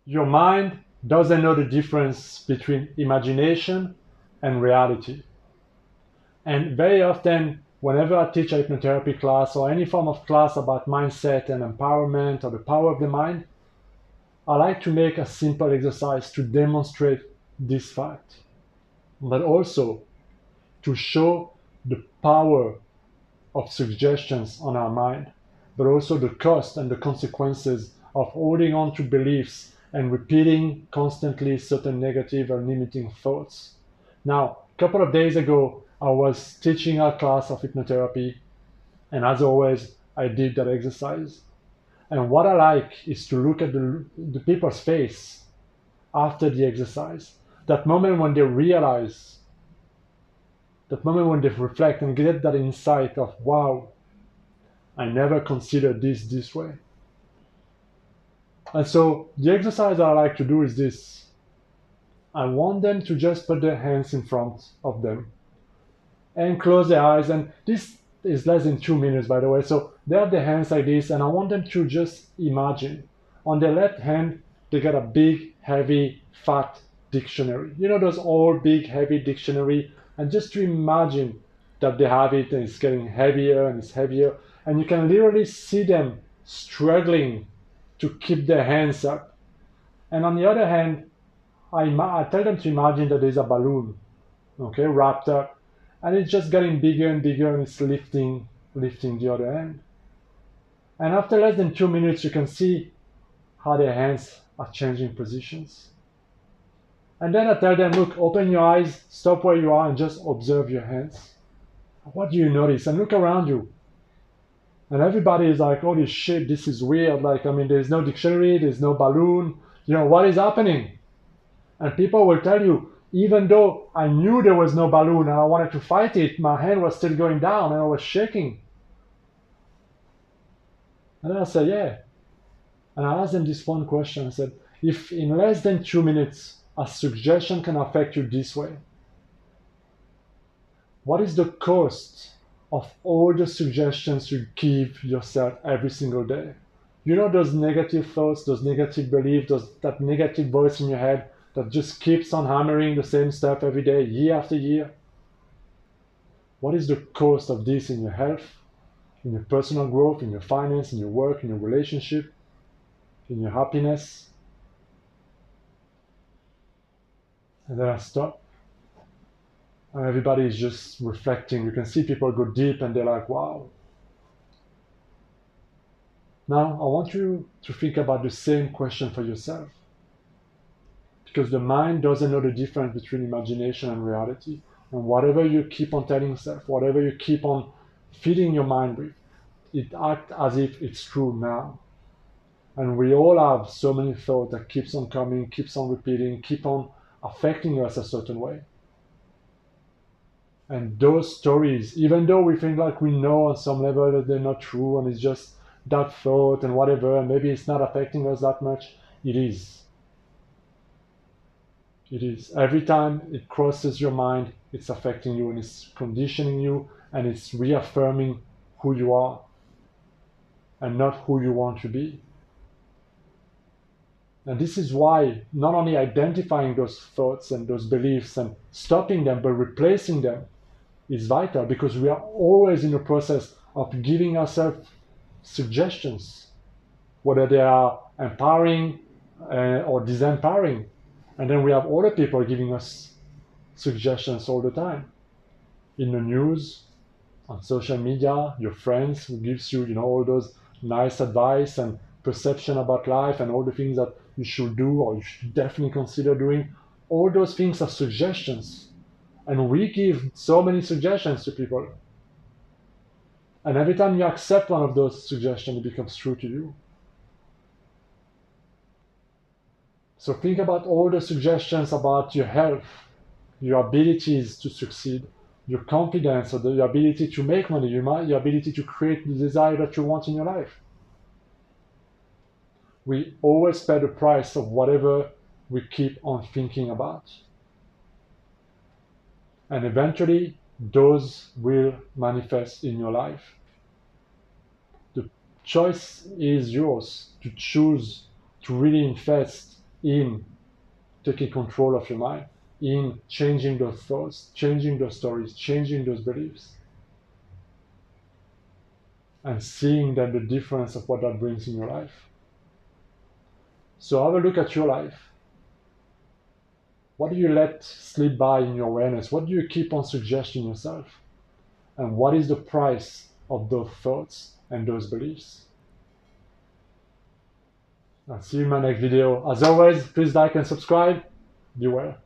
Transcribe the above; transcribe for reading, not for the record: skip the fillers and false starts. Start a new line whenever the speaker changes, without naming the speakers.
Your mind doesn't know the difference between imagination and reality. And very often, whenever I teach a hypnotherapy class or any form of class about mindset and empowerment or the power of the mind, I like to make a simple exercise to demonstrate this fact, but also to show the power of suggestions on our mind, but also the cost and the consequences of holding on to beliefs and repeating constantly certain negative or limiting thoughts. Now, a couple of days ago, I was teaching a class of hypnotherapy, and as always, I did that exercise. And what I like is to look at the people's face after the exercise. That moment when they realize, that moment when they reflect and get that insight of, wow, I never considered this way. And so the exercise I like to do is this. I want them to just put their hands in front of them and close their eyes. And this is less than 2 minutes, by the way. So they have their hands like this, and I want them to just imagine. On their left hand, they got a big, heavy, fat dictionary. You know those old, big, heavy dictionary? And just to imagine that they have it and it's getting heavier and it's heavier. And you can literally see them struggling to keep their hands up. And on the other hand, I tell them to imagine that there's a balloon, okay, wrapped up, and it's just getting bigger and bigger, and it's lifting the other end. And after less than 2 minutes, you can see how their hands are changing positions. And then I tell them, look, open your eyes, stop where you are, and just observe your hands. What do you notice? And look around you. And everybody is like, holy shit, this is weird. Like, I mean, there's no dictionary, there's no balloon. You know, what is happening? And people will tell you, even though I knew there was no balloon and I wanted to fight it, my hand was still going down and I was shaking. And then I said, yeah. And I asked them this one question. I said, if in less than 2 minutes a suggestion can affect you this way, what is the cost of all the suggestions you give yourself every single day? You know those negative thoughts, those negative beliefs, that negative voice in your head that just keeps on hammering the same stuff every day, year after year? What is the cost of this in your health, in your personal growth, in your finance, in your work, in your relationship, in your happiness? And then I stop. And everybody is just reflecting. You can see people go deep and they're like, wow. Now, I want you to think about the same question for yourself. Because the mind doesn't know the difference between imagination and reality. And whatever you keep on telling yourself, whatever you keep on feeding your mind with, it acts as if it's true now. And we all have so many thoughts that keeps on coming, keeps on repeating, keep on affecting us a certain way. And those stories, even though we think like we know on some level that they're not true and it's just that thought and whatever, and maybe it's not affecting us that much, it is. It is. Every time it crosses your mind, it's affecting you and it's conditioning you and it's reaffirming who you are and not who you want to be. And this is why not only identifying those thoughts and those beliefs and stopping them, but replacing them is vital, because we are always in the process of giving ourselves suggestions, whether they are empowering or disempowering. And then we have other people giving us suggestions all the time. In the news, on social media, your friends who gives you, all those nice advice and perception about life and all the things that you should do or you should definitely consider doing. All those things are suggestions. And we give so many suggestions to people. And every time you accept one of those suggestions, it becomes true to you. So think about all the suggestions about your health, your abilities to succeed, your confidence, or your ability to make money, your ability to create the desire that you want in your life. We always pay the price of whatever we keep on thinking about. And eventually, those will manifest in your life. The choice is yours to choose to really invest in taking control of your mind, in changing those thoughts, changing those stories, changing those beliefs, and seeing then the difference of what that brings in your life. So have a look at your life. What do you let slip by in your awareness? What do you keep on suggesting yourself? And what is the price of those thoughts and those beliefs? I'll see you in my next video. As always, please like and subscribe. Be well.